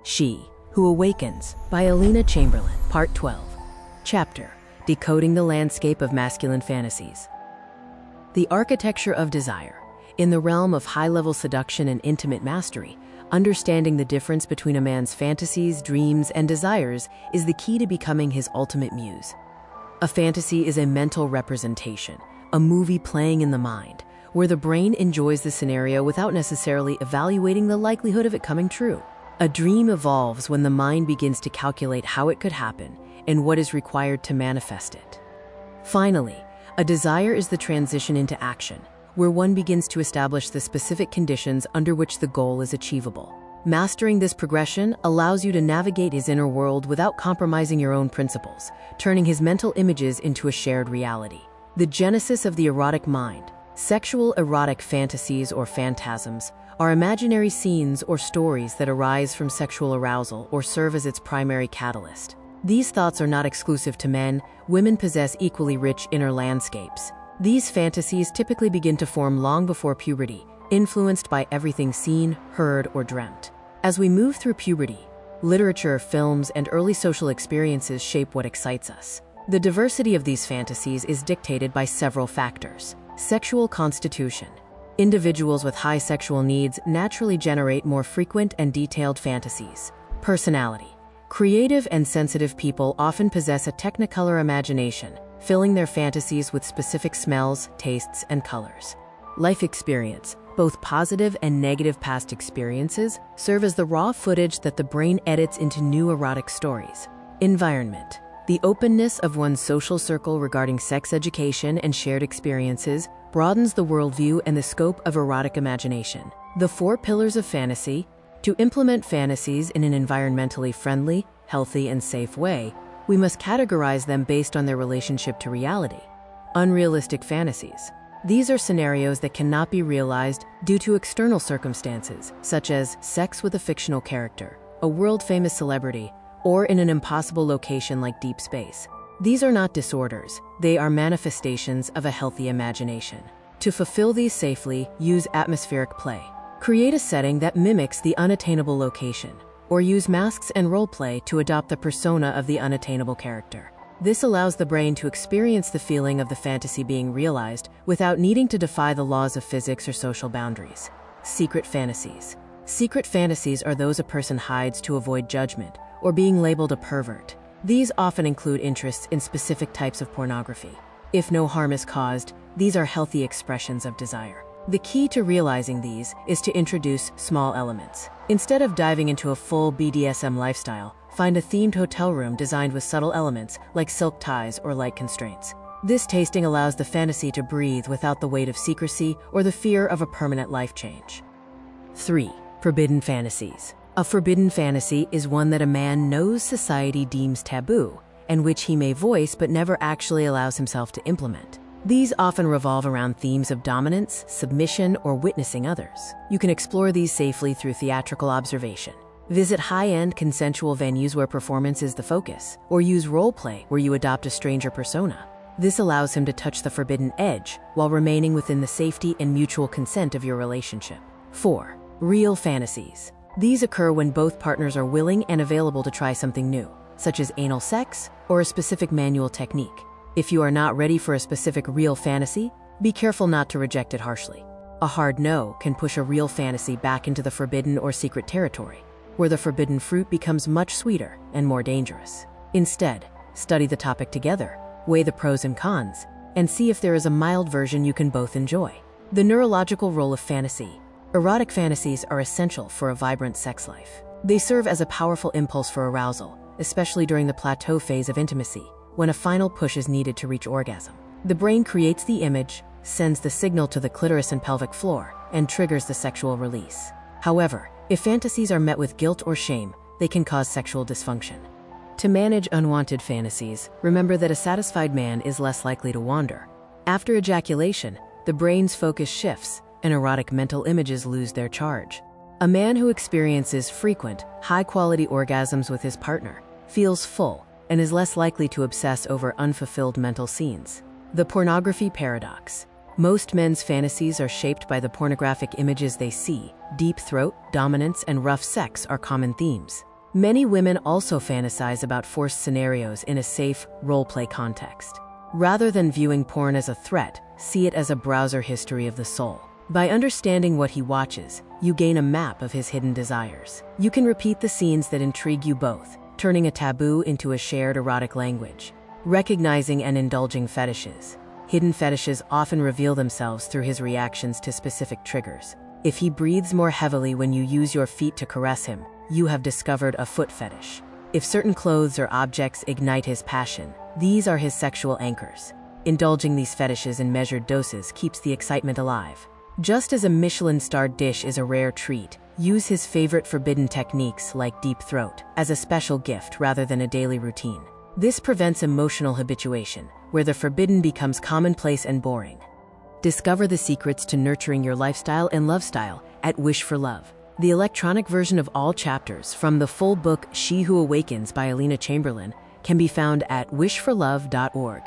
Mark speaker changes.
Speaker 1: She Who Awakens by Alina Chamberlain, Part 12. Chapter: Decoding the Landscape of Masculine Fantasies. The architecture of desire. In the realm of high-level seduction and intimate mastery, understanding the difference between a man's fantasies, dreams, and desires is the key to becoming his ultimate muse. A fantasy is a mental representation, a movie playing in the mind, where the brain enjoys the scenario without necessarily evaluating the likelihood of it coming true. A dream evolves when the mind begins to calculate how it could happen and what is required to manifest it. Finally, a desire is the transition into action, where one begins to establish the specific conditions under which the goal is achievable. Mastering this progression allows you to navigate his inner world without compromising your own principles, turning his mental images into a shared reality. The genesis of the erotic mind. Sexual erotic fantasies or phantasms are imaginary scenes or stories that arise from sexual arousal or serve as its primary catalyst. These thoughts are not exclusive to men. Women possess equally rich inner landscapes. These fantasies typically begin to form long before puberty, influenced by everything seen, heard, or dreamt. As we move through puberty, literature, films, and early social experiences shape what excites us. The diversity of these fantasies is dictated by several factors. Sexual constitution. Individuals with high sexual needs naturally generate more frequent and detailed fantasies. Personality. Creative and sensitive people often possess a technicolor imagination, filling their fantasies with specific smells, tastes, and colors. Life experience. Both positive and negative past experiences serve as the raw footage that the brain edits into new erotic stories. Environment. The openness of one's social circle regarding sex education and shared experiences broadens the worldview and the scope of erotic imagination. The 4 pillars of fantasy. To implement fantasies in an environmentally friendly, healthy, and safe way, we must categorize them based on their relationship to reality. Unrealistic fantasies. These are scenarios that cannot be realized due to external circumstances, such as sex with a fictional character, a world-famous celebrity, or in an impossible location like deep space. These are not disorders, they are manifestations of a healthy imagination. To fulfill these safely, use atmospheric play. Create a setting that mimics the unattainable location, or use masks and roleplay to adopt the persona of the unattainable character. This allows the brain to experience the feeling of the fantasy being realized without needing to defy the laws of physics or social boundaries. Secret fantasies. Secret fantasies are those a person hides to avoid judgment or being labeled a pervert. These often include interests in specific types of pornography. If no harm is caused, these are healthy expressions of desire. The key to realizing these is to introduce small elements. Instead of diving into a full BDSM lifestyle, find a themed hotel room designed with subtle elements like silk ties or light constraints. This tasting allows the fantasy to breathe without the weight of secrecy or the fear of a permanent life change. 3. Forbidden fantasies. A forbidden fantasy is one that a man knows society deems taboo, and which he may voice but never actually allows himself to implement. These often revolve around themes of dominance, submission, or witnessing others. You can explore these safely through theatrical observation. Visit high-end consensual venues where performance is the focus, or use role-play where you adopt a stranger persona. This allows him to touch the forbidden edge while remaining within the safety and mutual consent of your relationship. 4. Real fantasies. These occur when both partners are willing and available to try something new, such as anal sex or a specific manual technique. If you are not ready for a specific real fantasy, be careful not to reject it harshly. A hard no can push a real fantasy back into the forbidden or secret territory, where the forbidden fruit becomes much sweeter and more dangerous. Instead, study the topic together, weigh the pros and cons, and see if there is a mild version you can both enjoy. The neurological role of fantasy. Erotic fantasies are essential for a vibrant sex life. They serve as a powerful impulse for arousal, especially during the plateau phase of intimacy, when a final push is needed to reach orgasm. The brain creates the image, sends the signal to the clitoris and pelvic floor, and triggers the sexual release. However, if fantasies are met with guilt or shame, they can cause sexual dysfunction. To manage unwanted fantasies, remember that a satisfied man is less likely to wander. After ejaculation, the brain's focus shifts, and erotic mental images lose their charge. A man who experiences frequent, high-quality orgasms with his partner feels full and is less likely to obsess over unfulfilled mental scenes. The pornography paradox. Most men's fantasies are shaped by the pornographic images they see. Deep throat, dominance, and rough sex are common themes. Many women also fantasize about forced scenarios in a safe, role-play context. Rather than viewing porn as a threat, see it as a browser history of the soul. By understanding what he watches, you gain a map of his hidden desires. You can repeat the scenes that intrigue you both, turning a taboo into a shared erotic language. Recognizing and indulging fetishes. Hidden fetishes often reveal themselves through his reactions to specific triggers. If he breathes more heavily when you use your feet to caress him, you have discovered a foot fetish. If certain clothes or objects ignite his passion, these are his sexual anchors. Indulging these fetishes in measured doses keeps the excitement alive. Just as a Michelin-starred dish is a rare treat, use his favorite forbidden techniques like deep throat as a special gift rather than a daily routine. This prevents emotional habituation, where the forbidden becomes commonplace and boring. Discover the secrets to nurturing your lifestyle and love style at Wish for Love. The electronic version of all chapters from the full book She Who Awakens by Alina Chamberlain can be found at wishforlove.org.